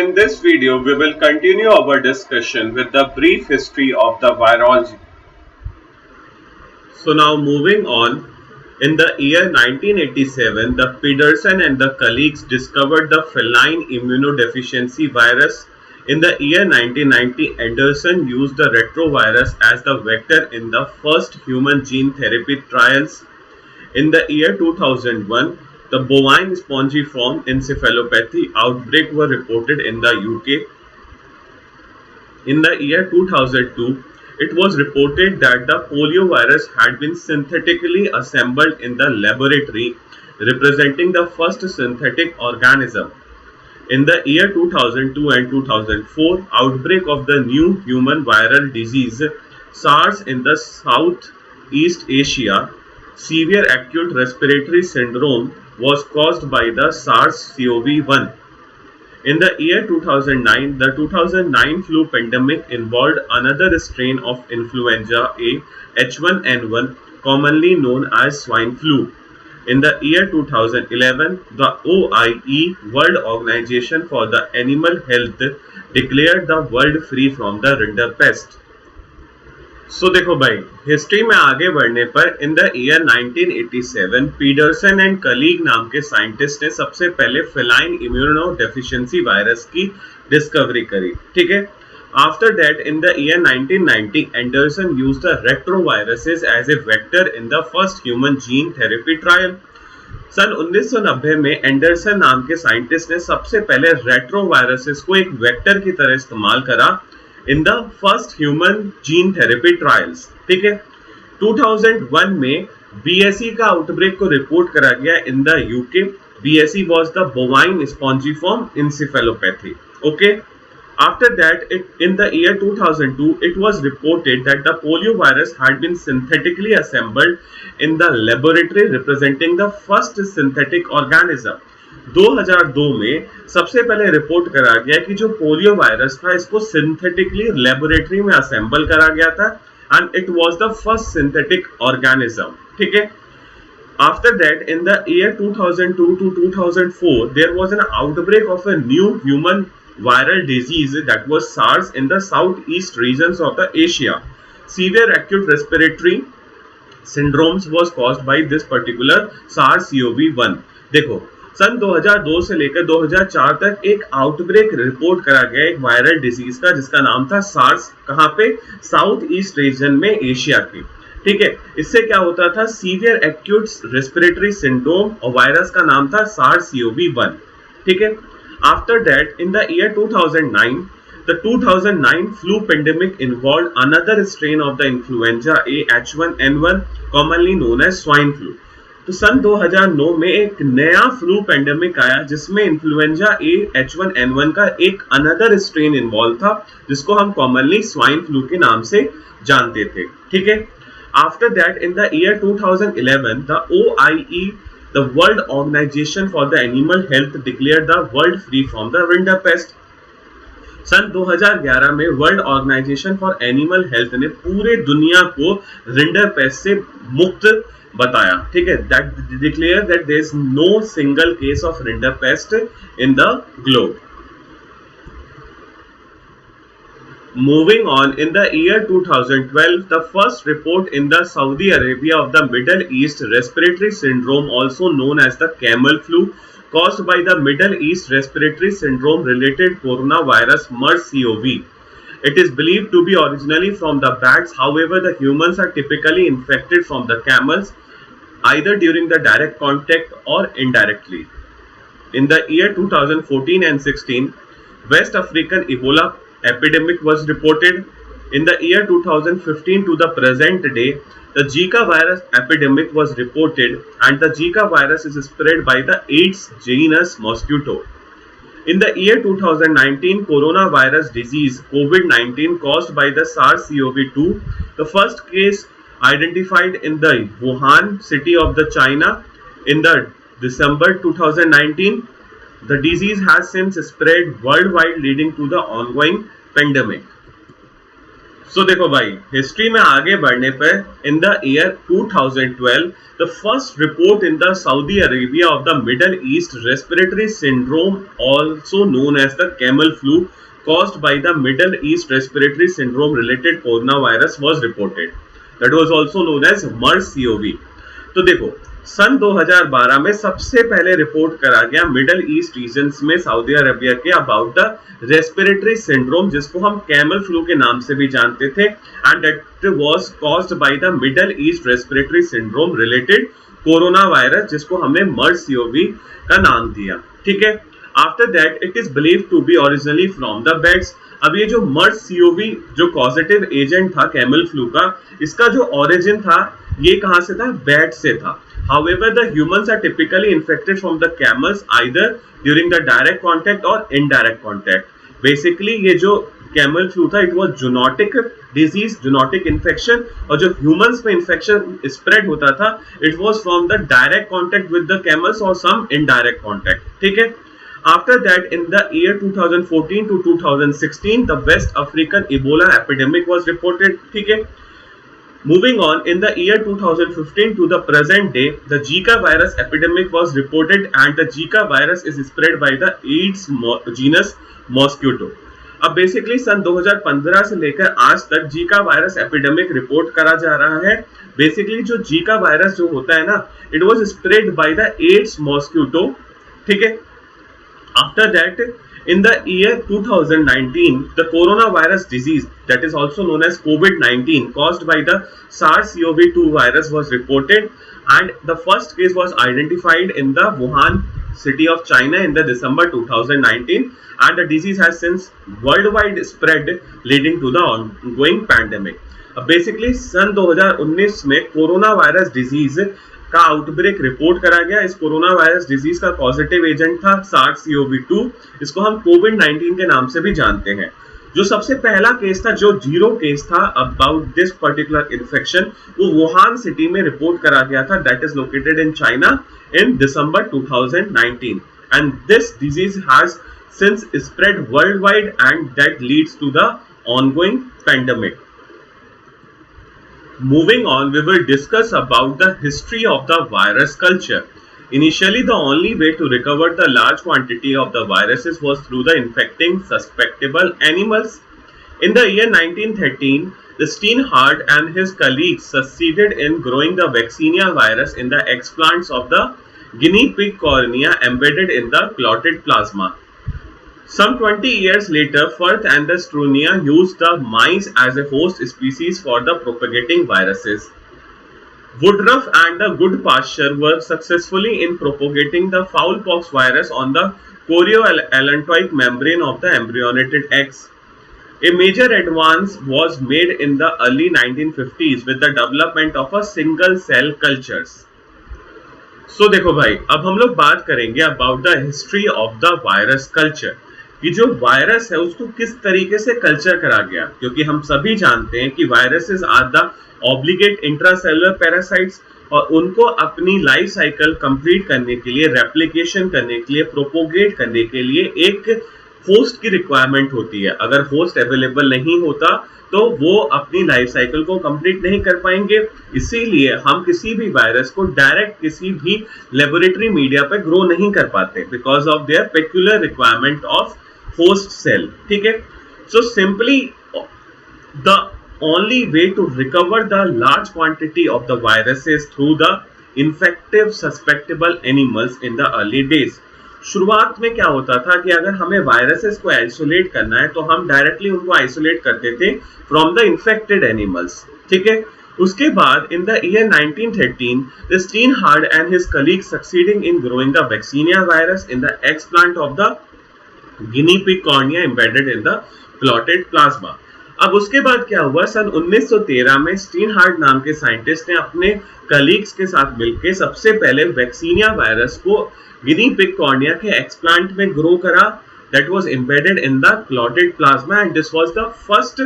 in this video, we will continue our discussion with the brief history of the virology. So now moving on, in the year 1987, the Pedersen and the colleagues discovered the feline immunodeficiency virus. In the year 1990, Anderson used the retrovirus as the vector in the first human gene therapy trials. In the year 2001, the bovine spongiform encephalopathy outbreak were reported in the UK. In the year 2002, it was reported that the poliovirus had been synthetically assembled in the laboratory, representing the first synthetic organism. In the year 2002 and 2004, outbreak of the new human viral disease SARS in the Southeast Asia. Severe acute respiratory syndrome was caused by the SARS-CoV-1. In the year 2009, the 2009 flu pandemic involved another strain of influenza A, H1N1, commonly known as swine flu. In the year 2011, the OIE, World Organization for the Animal Health, declared the world free from the rinderpest. सो देखो भाई, history में आगे बढ़ने पर in the year 1987 Pedersen and colleague नाम के scientist ने सबसे पहले फेलाइन इम्यूनोडेफिशिएंसी वायरस की डिस्कवरी करी. ठीक है. After that in the year 1990 Anderson used the retroviruses as a vector in the first human gene therapy trial. सन 1990 में एंडरसन नाम के साइंटिस्ट ने सबसे पहले रेट्रोवायरसेस को एक वेक्टर की तरह इस्तेमाल करा इन the first human gene therapy trials. ठीक है. 2001 में बीएसई का आउटब्रेक को रिपोर्ट करा गया in the UK. BSE was the bovine spongiform encephalopathy. Okay. After that in the year 2002 it was reported that the polio virus had been synthetically assembled in the laboratory, representing the first synthetic organism. 2002 में सबसे पहले report करा गया कि जो polio virus था इसको synthetically laboratory में असेंबल करा गया था and it was the first synthetic organism. ठीक है. After that in the year 2002 to 2004 there was an outbreak of a new human viral disease that was SARS in the southeast regions of the Asia. Severe acute respiratory syndromes was caused by this particular SARS-CoV-1. देखो, सन 2002 से लेकर 2004 तक एक outbreak report करा गया एक viral disease का जिसका नाम था सार्स. कहाँ पे? साउथ ईस्ट रीजन में, एशिया की. ठीक है. इससे क्या होता था? सीवियर एक्यूट रेस्पिरेटरी सिंड्रोम और वायरस का नाम था SARS-CoV-1. ठीक है. After that, in the year 2009, the 2009 flu pandemic involved another strain of the influenza A, H1N1, commonly known as swine flu. तो सन 2009 में एक नया फ्लू पेंडेमिक आया जिसमें इन्फ्लुएंजा ए H1N1 का एक अनदर स्ट्रेन इन्वॉल्व था जिसको हम कॉमनली स्वाइन फ्लू के नाम से जानते थे. ठीक है. After that in the year 2011 the OIE, the World Organization for the Animal Health, declared the world free from the rinderpest. सन 2011 में World Organisation for Animal Health ने पूरे दुनिया को रिंडरपेस्ट से मुक्त बताया. ठीक है. That declare that there is no single case of rinderpest in the globe. Moving on, in the year 2012, the first report in the Saudi Arabia of the Middle East respiratory syndrome, also known as the camel flu, caused by the Middle East respiratory syndrome related coronavirus MERS-CoV. It is believed to be originally from the bats. However, the humans are typically infected from the camels, either during the direct contact or indirectly. In the year 2014 and 16, West African Ebola epidemic was reported. In the year 2015 to the present day, the Zika virus epidemic was reported, and the Zika virus is spread by the Aedes genus mosquito. In the year 2019, coronavirus disease COVID-19 caused by the SARS-CoV-2, the first case identified in the Wuhan city of the China in the December 2019. The disease has since spread worldwide, leading to the ongoing pandemic. देखो भाई, history में आगे बढ़ने पर in the year 2012 the first report in the Saudi Arabia of the Middle East respiratory syndrome also known as the camel flu caused by the Middle East respiratory syndrome related coronavirus was reported. That was also known as MERS-CoV. तो देखो, सन 2012 में सबसे पहले report करा गया middle east regions में Saudi Arabia के about the respiratory syndrome, जिसको हम कैमल फ्लू के नाम से भी जानते थे, and that was caused by the Middle East respiratory syndrome related corona virus, जिसको हमने MERS-CoV का नाम दिया। ठीक है, after that it is believed to be originally from the bats. अब ये जो MERS-CoV जो पॉजिटिव एजेंट था कैमल फ्लू का, इसका जो ओरिजिन था ये कहां से था? बैट से था। However, the humans are typically infected from the camels either during the direct contact or indirect contact. Basically, ये जो कैमल फ्लू था, it was zoonotic disease, zoonotic infection, और जो ह्यूमंस में इन्फेक्शन स्प्रेड होता था, it was from the direct contact with the camels और some indirect contact. ठीक है, after that in the year 2014 to 2016 the West African Ebola epidemic was reported. ठीक है, moving on, in the year 2015 to the present day the Zika virus epidemic was reported and the Zika virus is spread by the Aedes genus mosquito. अब basically सन 2015 से लेकर आज तक Zika virus epidemic report करा जा रहा है। Basically जो जीका वायरस जो होता है ना, it was spread by the Aedes mosquito. ठीक है, after that in the year 2019 the coronavirus disease, that is also known as COVID-19, caused by the SARS-CoV-2 virus was reported, and the first case was identified in the Wuhan city of China in the December 2019, and the disease has since worldwide spread leading to the ongoing pandemic. अब basically सन 2019 में corona virus disease का outbreak report करा गया। इस corona virus disease का positive agent था SARS-CoV-2, इसको हम कोविड-19 के नाम से भी जानते हैं। जो सबसे पहला केस था, जो जीरो केस था अबाउट दिस पर्टिकुलर इन्फेक्शन, वो वुहान सिटी में रिपोर्ट करा गया था, that is located in China in December 2019, and this disease has since spread world wide and that leads to the ongoing pandemic. Moving on, we will discuss about the history of the virus culture. Initially, the only way to recover the large quantity of the viruses was through the infecting susceptible animals. In the year 1913, the Steinhardt and his colleagues succeeded in growing the vaccinia virus in the explants of the guinea pig cornea embedded in the clotted plasma. Some 20 years later, Firth and the Strunia used the mice as a host species for the propagating viruses. Woodruff and the Goodpasture were successfully in propagating the foulpox virus on the chorioallantoic membrane of the embryonated eggs. A major advance was made in the early 1950s with the development of a single cell cultures. So देखो भाई, अब हम लोग बात करेंगे about the history of the virus culture, कि जो virus है उसको किस तरीके से कल्चर करा गया, क्योंकि हम सभी जानते हैं कि viruses are the obligate intracellular parasites, और उनको अपनी लाइफ साइकिल कंप्लीट करने के लिए, रेप्लिकेशन करने के लिए, प्रोपोगेट करने के लिए एक होस्ट की रिक्वायरमेंट होती है। अगर होस्ट अवेलेबल नहीं होता तो वो अपनी लाइफ साइकिल को कंप्लीट नहीं कर पाएंगे। इसीलिए हम किसी भी वायरस को डायरेक्ट किसी भी लेबोरेटरी मीडिया पर ग्रो नहीं कर पाते, because of their peculiar requirement of host cell. ठीक है, so simply the only way to recover the large quantity of the viruses through the infective susceptible animals in the early days. शुरुआत में क्या होता था कि अगर हमें वायरसेस को आइसोलेट करना है तो हम डायरेक्टली उनको आइसोलेट करते थे फ्रॉम द इन्फेक्टेड एनिमल्स। ठीक है, उसके बाद in the year 1913 the Steinhardt and his colleagues succeeding in growing the vaccinia virus in the explant of the guinea pig cornea embedded in the clotted plasma. अब उसके बाद क्या हुआ, सन 1913 में स्टीनहार्ड नाम के साइंटिस्ट ने अपने कलीग्स के साथ मिलकर सबसे पहले वैक्सीनिया वायरस को गिनी पिग कॉर्निया के एक्सप्लांट में ग्रो करा, that was embedded in the clotted plasma, and this was the first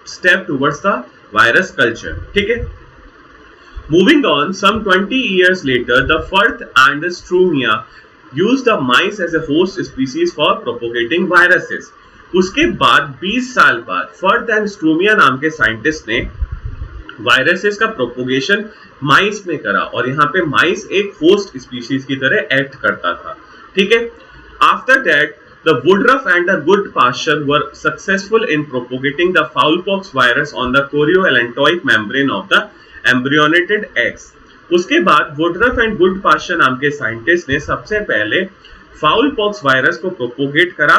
step towards the virus culture. ठीक है, moving on, some 20 years later the Firth and the Strunia used the mice as a host species for propagating viruses. उसके बाद 20 साल बाद fourth and स्ट्रूमिया नाम के scientist ने viruses का प्रोपोगेशन माइस में करा और यहाँ पे माइस एक होस्ट स्पीशीज की तरह एक्ट करता था, ठीक है। After that the Woodruff and the Goodpasture were successful in propagating the Fowlpox virus on the chorioallantoic membrane of the embryonated eggs. उसके बाद Woodruff and Goodpasture नाम के साइंटिस्ट ने सबसे पहले Fowlpox वायरस को प्रोपोगेट करा,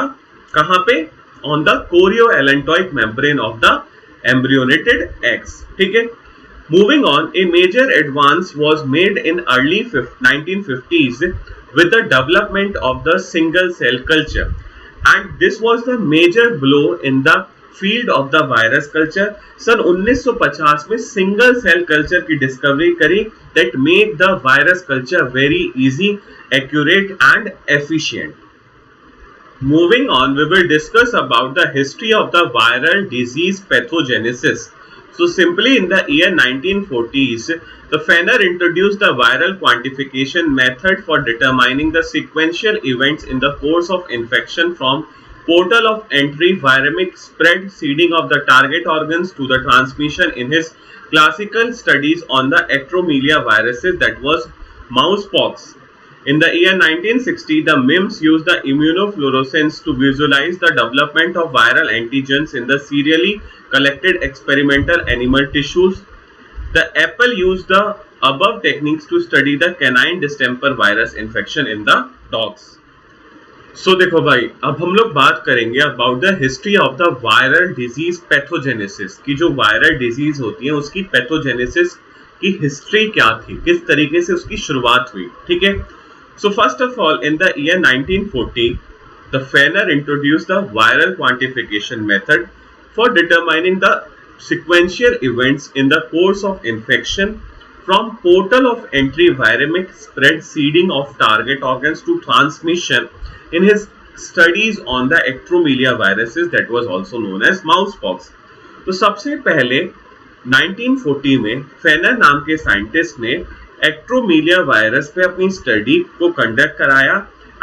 कहाँ पे? On the chorioallantoic membrane of the embryonated eggs, ठीक है। Moving on, a major advance was made in early 1950s with the development of the single cell culture, and this was the major blow in the field of the virus culture. सन 1950 में single cell culture की discovery करी that make the virus culture very easy, accurate and efficient. Moving on, we will discuss about the history of the viral disease pathogenesis. So simply in the year 1940s, the Fenner introduced the viral quantification method for determining the sequential events in the course of infection from portal of entry, viremic spread, seeding of the target organs to the transmission in his classical studies on the acromelia viruses, that was mousepox. In the year 1960, the MIMS used the immunofluorescence to visualize the development of viral antigens in the serially collected experimental animal tissues. The Apple used the above techniques to study the canine distemper virus infection in the dogs. So देखो भाई, अब हम लोग बात करेंगे about the history of the viral disease pathogenesis की। जो viral disease होती है उसकी पैथोजेनेसिस की हिस्ट्री क्या थी, किस तरीके से उसकी शुरुआत हुई, ठीक है। So first of all, in the year 1940, the Fenner introduced the viral quantification method for determining the sequential events in the course of infection from portal of entry, viremic spread, seeding of target organs to transmission in his studies on the acromelia viruses, that was also known as mousepox. तो सबसे पहले 1940 में Fenner नाम के scientist ने एक्ट्रोमीलिया virus पे अपनी study को कंडक्ट कराया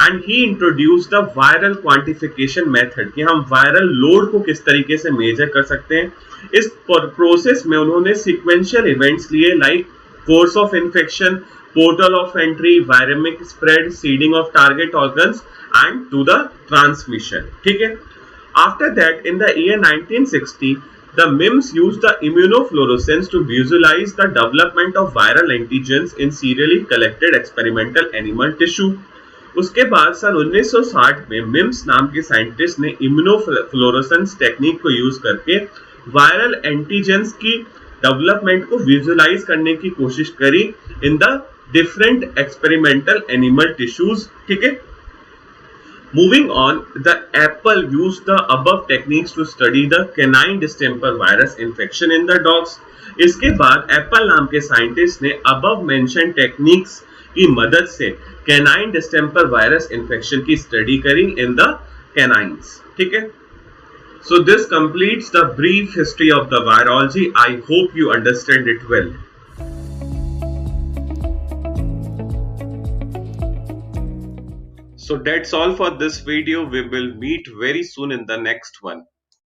and he introduce the viral quantification method कि हम वायरल लोड को किस तरीके से मेजर कर सकते हैं। इस प्रोसेस में उन्होंने सीक्वेंशियल इवेंट्स लिए like course of infection, portal of entry, viremic spread, seeding of target organs and to the transmission, ठीक है। After that in the year 1960 the MIMS used the immunofluorescence to visualize the development of viral antigens in serially collected experimental animal tissue. उसके बाद सन 1960 में MIMS नाम के scientist ने immunofluorescence technique को use करके वायरल एंटीजेंस की डेवलपमेंट को विजुअलाइज करने की कोशिश करी in the different experimental animal tissues, ठीक है। Moving on, the Apple used the above techniques to study the canine distemper virus infection in the dogs. इसके बाद Apple नाम के साइंटिस्ट ने above mentioned techniques की मदद से canine distemper virus infection की स्टडी करी in the canines, ठीक है। So this completes the brief history of the virology. I hope you understand it well. So that's all for this video. We will meet very soon in the next one.